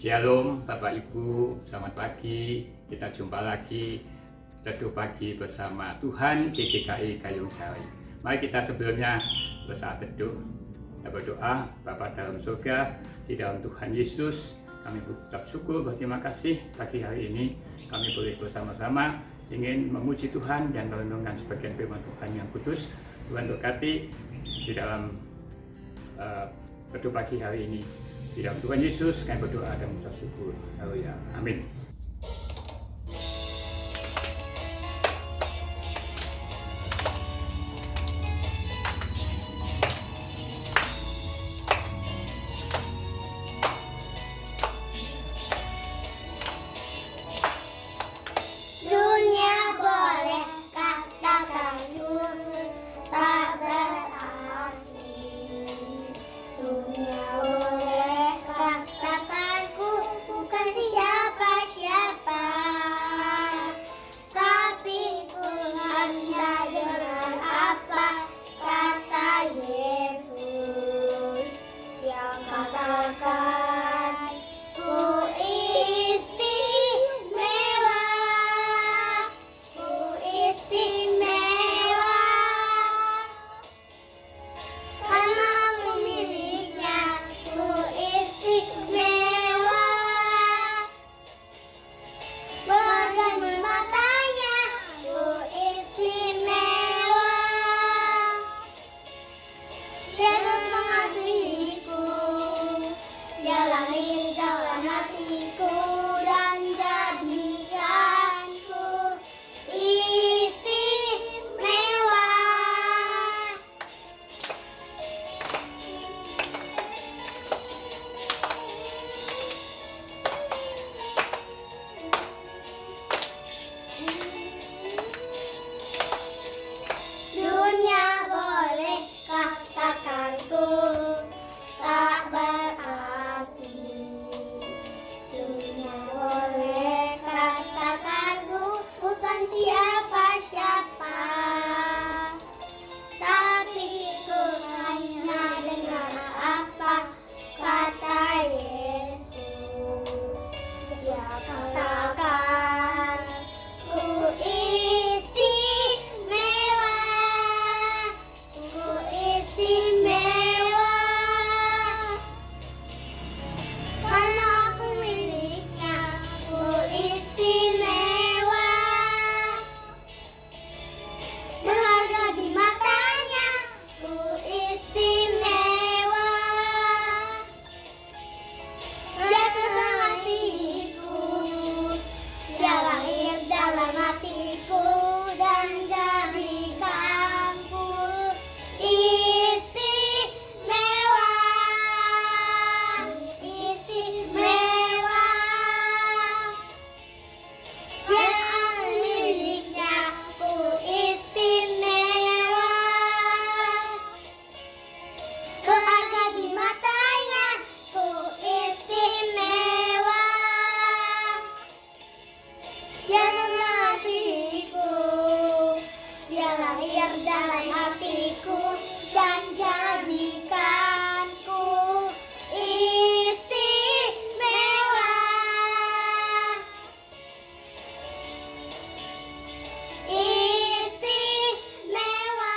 Shalom Bapak Ibu, selamat pagi. Kita jumpa lagi teduh pagi bersama Tuhan GKI Gayung Sari. Mari kita sebelumnya bersaat teduh, kita berdoa. Bapa dalam surga, di dalam Tuhan Yesus, kami berucap syukur, berterima kasih pagi hari ini kami boleh bersama-sama ingin memuji Tuhan dan merenungkan sebagian firman Tuhan yang kudus. Tuhan berkati di dalam teduh pagi hari ini. Di dalam Tuhan Yesus kami berdoa dan mengucap syukur. Haleluya. Amin. Dunia boleh katakan tak berarti. Dunia boleh katakanku bukan siapa-siapa, tapi ku hanya dengar apa kata Yesus. Dia katakan ku istimewa, ku istimewa, karena aku miliknya. Ku istimewa, berharga di matanya. Ku istimewa, Yesus mengasihiku. Dia lahir dalam hatiku dan jadikanku istimewa. Dunia boleh katakanku tak berarti. Dunia boleh katakanku bukan siapa-siapa, tapi ku hanya dengar apa kata Yesus. Dia katakan ku istimewa, ku istimewa, karena aku miliknya. Ku istimewa, berharga di matanya. Ku istimewa, Yesus mengasihiku. Dia lahir dalam hatiku dan jadikanku istimewa, istimewa. Dia miliknya. Ku istimewa, berharga di matanya. Ku istimewa, Yesus mengasihiku. Dia lahir dalam hatiku dan jadikanku istimewa, istimewa.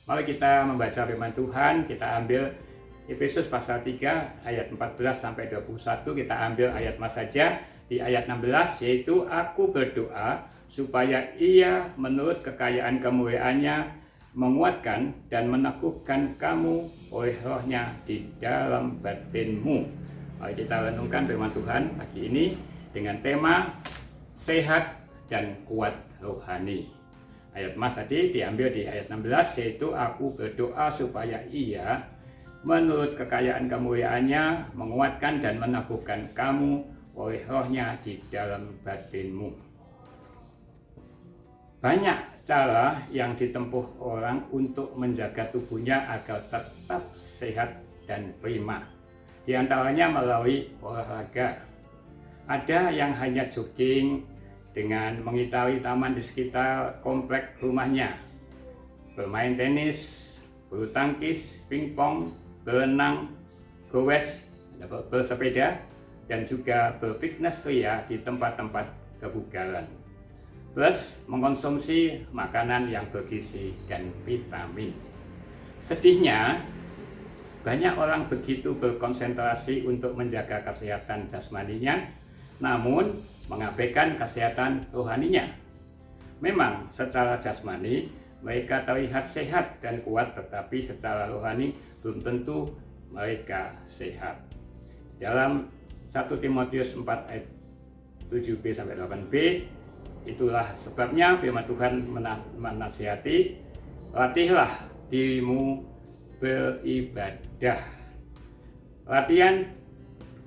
Mari kita membaca firman Tuhan. Kita ambil Efesus pasal 3 ayat 14 sampai 21. Kita ambil ayat mas saja. Di ayat 16 yaitu aku berdoa supaya ia menurut kekayaan kemuliaannya menguatkan dan meneguhkan kamu oleh rohnya di dalam batinmu. Mari kita renungkan firman Tuhan pagi ini dengan tema sehat dan kuat rohani. Ayat mas tadi diambil di ayat 16 yaitu aku berdoa supaya ia menurut kekayaan kemuliaannya menguatkan dan meneguhkan kamu oleh rohnya di dalam batinmu. Banyak cara yang ditempuh orang untuk menjaga tubuhnya agar tetap sehat dan prima. Di antaranya melalui olahraga. Ada yang hanya jogging dengan mengitari taman di sekitar komplek rumahnya, bermain tenis, bulu tangkis, pingpong, berenang, gowes, bersepeda, dan juga berfitness ria di tempat-tempat kebugaran. Plus mengkonsumsi makanan yang bergizi dan vitamin. Sedihnya, banyak orang begitu berkonsentrasi untuk menjaga kesehatan jasmaninya, namun mengabaikan kesehatan rohaninya. Memang secara jasmani mereka terlihat sehat dan kuat, tetapi secara rohani belum tentu mereka sehat. Dalam 1 Timotius 4 ayat 7b sampai 8b, itulah sebabnya firman Tuhan menasihati, latihlah dirimu beribadah. Latihan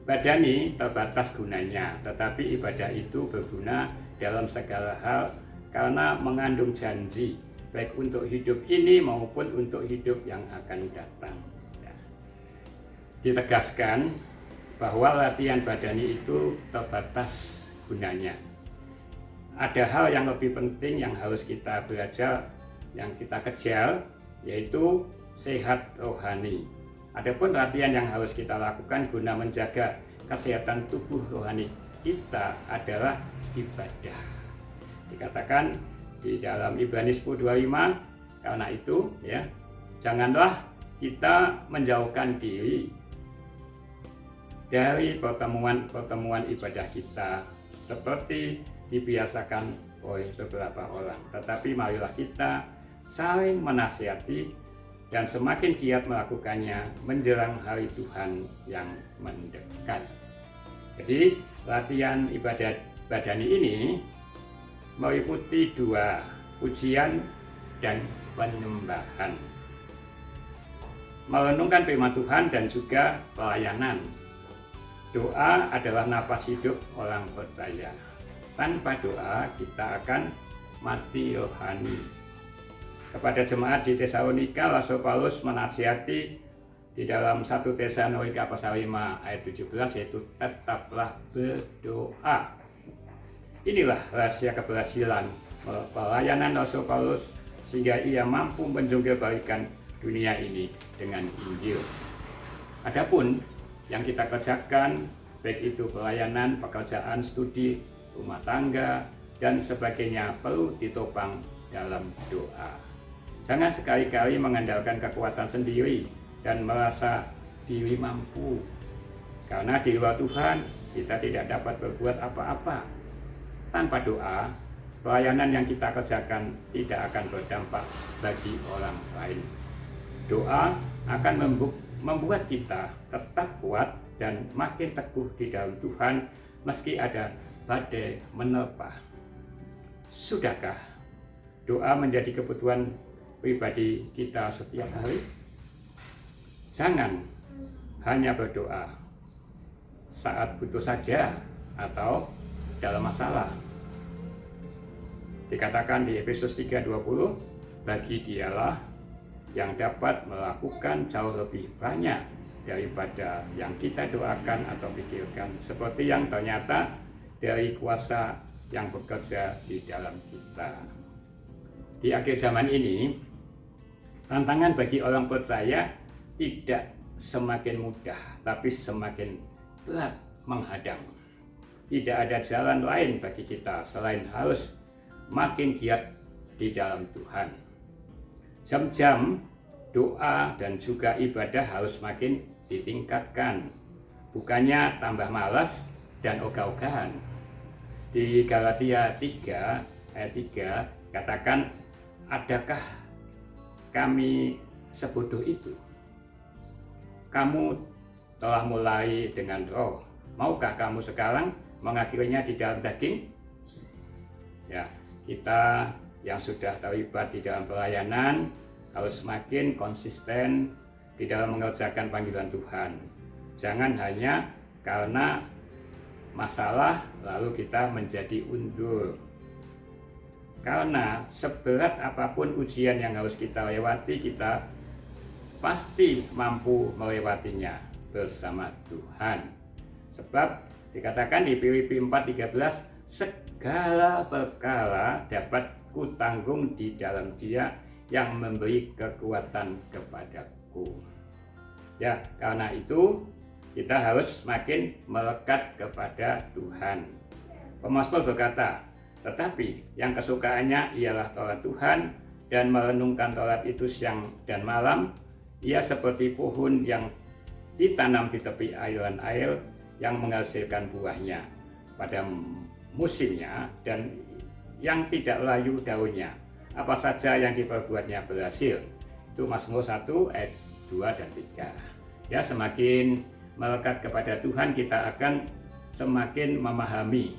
badani terbatas gunanya, tetapi ibadah itu berguna dalam segala hal karena mengandung janji, baik untuk hidup ini maupun untuk hidup yang akan datang. Ya. Ditegaskan bahwa latihan badani itu terbatas gunanya. Ada hal yang lebih penting yang harus kita belajar, yang kita kejar, yaitu sehat rohani. Adapun latihan yang harus kita lakukan guna menjaga kesehatan tubuh rohani kita adalah ibadah. Dikatakan di dalam Ibrani 10:25, karena itu ya, janganlah kita menjauhkan diri dari pertemuan ibadah kita seperti dibiasakan oleh beberapa orang, tetapi marilah kita saling menasihati dan semakin giat melakukannya menjelang hari Tuhan yang mendekat. Jadi latihan ibadah badani ini meliputi 2, pujian dan penyembahan, merenungkan firman Tuhan dan juga pelayanan. Doa adalah napas hidup orang percaya. Tanpa doa kita akan mati rohani. Kepada jemaat di Tesalonika, Rasul Paulus menasihati di dalam 1 Tesalonika pasal 5 ayat 17, yaitu tetaplah berdoa. Inilah rahasia keberhasilan pelayanan Rasul Paulus sehingga ia mampu menjungkir-balikan dunia ini dengan Injil. Adapun yang kita kerjakan, baik itu pelayanan, pekerjaan, studi, rumah tangga, dan sebagainya, perlu ditopang dalam doa. Jangan sekali-kali mengandalkan kekuatan sendiri dan merasa diri mampu, karena di luar Tuhan kita tidak dapat berbuat apa-apa. Tanpa doa, pelayanan yang kita kerjakan tidak akan berdampak bagi orang lain. Doa akan membuat kita tetap kuat dan makin teguh di dalam Tuhan meski ada badai menerpa. Sudahkah doa menjadi kebutuhan pribadi kita setiap hari? Jangan hanya berdoa saat butuh saja atau dalam masalah. Dikatakan di Efesus 3:20, bagi dialah yang dapat melakukan jauh lebih banyak daripada yang kita doakan atau pikirkan, seperti yang ternyata dari kuasa yang bekerja di dalam kita. Di akhir zaman ini, tantangan bagi orang percaya tidak semakin mudah, tapi semakin berat menghadang. Tidak ada jalan lain bagi kita selain harus makin giat di dalam Tuhan. Jam-jam doa dan juga ibadah harus makin ditingkatkan, bukannya tambah malas dan ogah-ogahan. Di Galatia 3 ayat 3 katakan, adakah kami sebodoh itu? Kamu telah mulai dengan roh, maukah kamu sekarang mengakhirinya di dalam daging? Ya, kita yang sudah terlibat di dalam pelayanan harus semakin konsisten di dalam mengerjakan panggilan Tuhan. Jangan hanya karena masalah lalu kita menjadi undur. Karena seberat apapun ujian yang harus kita lewati, kita pasti mampu melewatinya bersama Tuhan. Sebab dikatakan di Filipi 4:13, segala perkara dapat kutanggung di dalam Dia yang memberi kekuatan kepadaku. Ya, karena itu kita harus makin melekat kepada Tuhan. Pemazmur berkata, tetapi yang kesukaannya ialah Taurat Tuhan dan merenungkan Taurat itu siang dan malam. Ia seperti pohon yang ditanam di tepi aliran air yang menghasilkan buahnya pada musimnya dan yang tidak layu daunnya. Apa saja yang diperbuatnya berhasil. Itu Mazmur 1 ayat 2 dan 3. Ya, semakin melekat kepada Tuhan, kita akan semakin memahami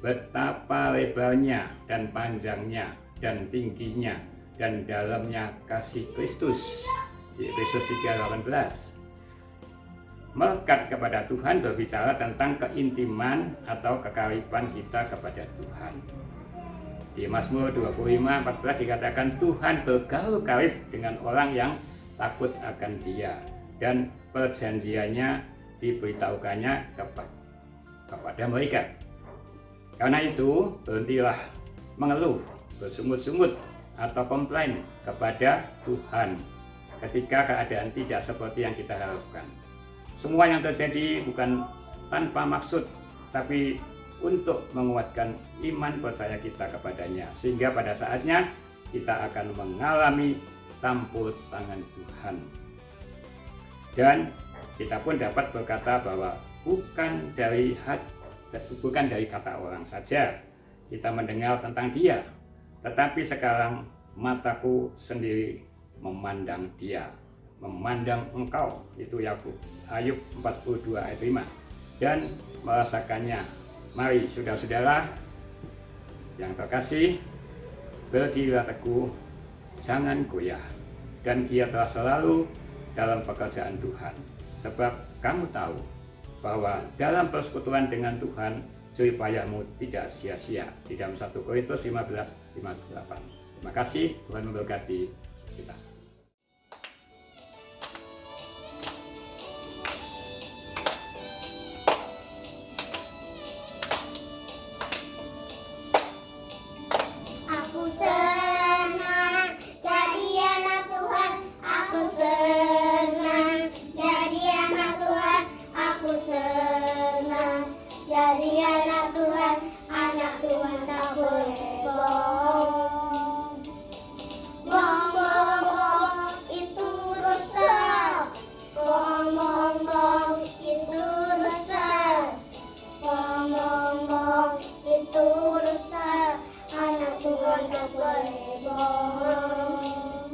betapa lebarnya dan panjangnya dan tingginya dan dalamnya kasih Kristus. Di Efesus 3:18. Melekat kepada Tuhan berbicara tentang keintiman atau kekariban kita kepada Tuhan. Di Mazmur 25:14 dikatakan Tuhan bergaul karib dengan orang yang takut akan Dia dan perjanjiannya diberitahukannya kepada mereka. Karena itu, berhentilah mengeluh, bersungut-sungut atau komplain kepada Tuhan ketika keadaan tidak seperti yang kita harapkan. Semua yang terjadi bukan tanpa maksud, tapi untuk menguatkan iman percaya kita kepadanya, sehingga pada saatnya kita akan mengalami campur tangan Tuhan. Dan kita pun dapat berkata bahwa bukan dari kata orang saja kita mendengar tentang Dia, tetapi sekarang mataku sendiri memandang Dia, memandang Engkau, itu Ayub 42 ayat 5, dan merasakannya. Mari saudara-saudara yang terkasih, berdirilah teguh, jangan goyah, dan giatlah selalu dalam pekerjaan Tuhan, sebab kamu tahu bahwa dalam persekutuan dengan Tuhan jerih payahmu tidak sia-sia. Di dalam 1 Korintus 15:58. Terima kasih, Tuhan memberkati kita. Aku senang jadi anak Tuhan. Aku senang jadi anak Tuhan. Aku senang jadi anak Tuhan. Anak Tuhan tak boleh bohong. Bohong, bohong, bohong, itu rusak. Bohong, bohong, bohong, itu rusak. Bohong, bohong, bohong, itu rusak. Anak Tuhan tak boleh bohong.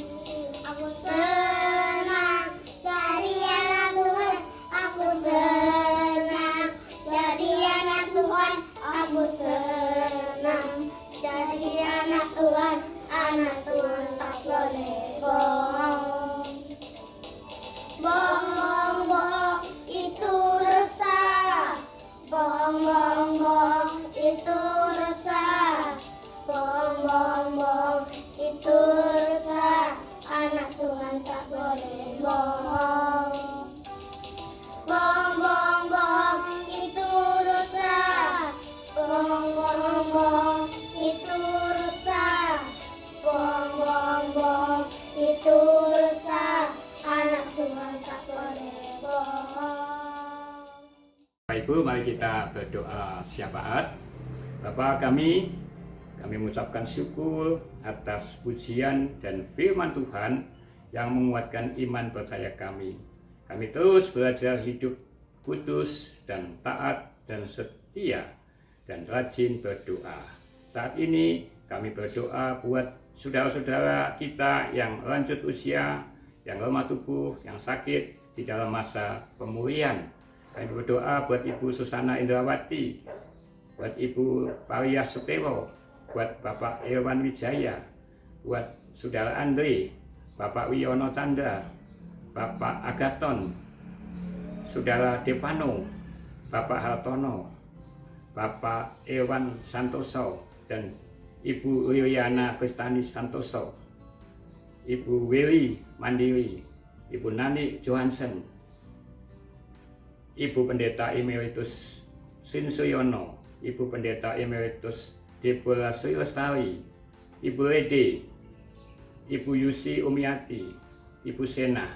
Aku senang jadi anak Tuhan. Aku senang jadi anak Tuhan. Aku senang jadi anak Tuhan. Anak Tuhan tak boleh bohong. Bohong, bohong, bohong, itu rusak. Bohong, bohong, bohong, itu rusak. Bohong, bohong, bohong, itu rusak. Anak Tuhan tak boleh bohong. Bohong, bohong, bohong, itu rusak. Bohong, bohong, bohong, itu rusak. Bohong, bohong, bohong, itu rusak. Anak Tuhan tak boleh bohong. Bapak Ibu, mari kita berdoa syafaat. Bapa kami mengucapkan syukur atas pujian dan firman Tuhan yang menguatkan iman percaya kami. Kami terus belajar hidup kudus dan taat dan setia dan rajin berdoa. Saat ini kami berdoa buat saudara-saudara kita yang lanjut usia, yang lemah tubuh, yang sakit di dalam masa pemulihan. Kami berdoa buat Ibu Susana Indrawati, buat Ibu Paria Sutewo, buat Bapak Irwan Wijaya, buat Saudara Andre, Bapak Wiono Chandra, Bapak Agaton, Saudara Devano, Bapak Hartono, Bapak Irwan Santoso, dan Ibu Liliana Kristani Santoso, Ibu Willy Mandiri, Ibu Nani Johansen, Ibu Pendeta Emeritus Sinsuyono, Ibu Pendeta Emeritus Deborah Sri Lestari, Ibu Lede, Ibu Yusi Umiati, Ibu Sena,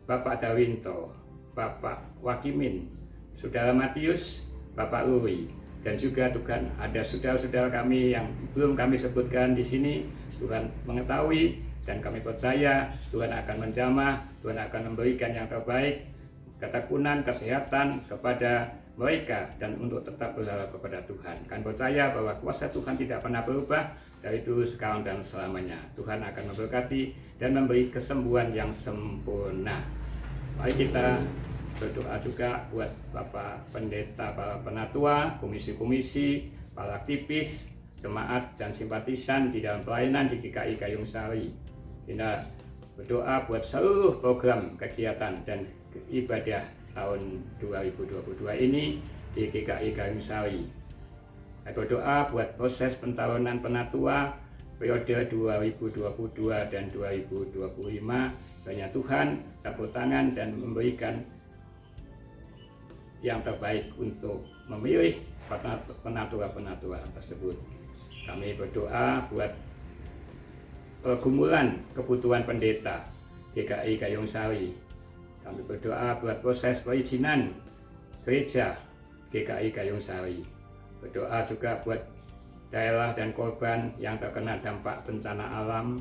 Bapak Dawinto, Bapak Wakimin, Saudara Matius, Bapak Lui, dan juga Tuhan ada saudara-saudara kami yang belum kami sebutkan di sini. Tuhan mengetahui dan kami percaya Tuhan akan menjamah, Tuhan akan memberikan yang terbaik, ketekunan, kesehatan kepada mereka dan untuk tetap berharap kepada Tuhan. Kami percaya bahwa kuasa Tuhan tidak pernah berubah dari dulu, sekarang, dan selamanya. Tuhan akan memberkati dan memberi kesembuhan yang sempurna. Mari kita berdoa juga buat Bapak Pendeta, para penatua, komisi-komisi, para aktivis, jemaat, dan simpatisan di dalam pelayanan di GKI Gayung Sari. Kita berdoa buat seluruh program kegiatan dan ibadah tahun 2022 ini di GKI Gayung Sari. Kita berdoa buat proses pencalonan penatua periode 2022 dan 2025. Banyak Tuhan campur tangan dan memberikan yang terbaik untuk memilih penatua-penatua tersebut. Kami berdoa buat pergumulan kebutuhan pendeta GKI Gayung Sari. Kami berdoa buat proses perizinan gereja GKI Gayung Sari. Berdoa juga buat daerah dan korban yang terkena dampak bencana alam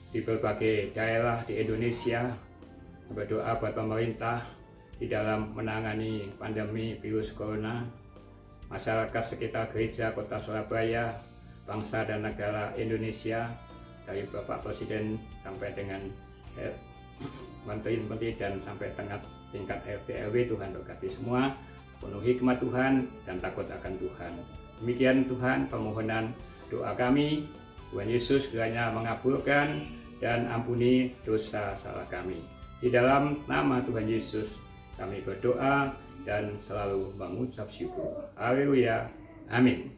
di berbagai daerah di Indonesia. Berdoa buat pemerintah di dalam menangani pandemi virus corona, masyarakat sekitar gereja Kota Surabaya, bangsa dan negara Indonesia, dari Bapak Presiden sampai dengan menteri-menteri dan sampai tingkat RT RW. Tuhan berkati semua, penuh hikmat Tuhan dan takut akan Tuhan. Demikian Tuhan permohonan doa kami. Tuhan Yesus kiranya mengabulkan dan ampuni dosa salah kami. Di dalam nama Tuhan Yesus kami berdoa dan selalu mengucap syukur. Haleluya. Amin.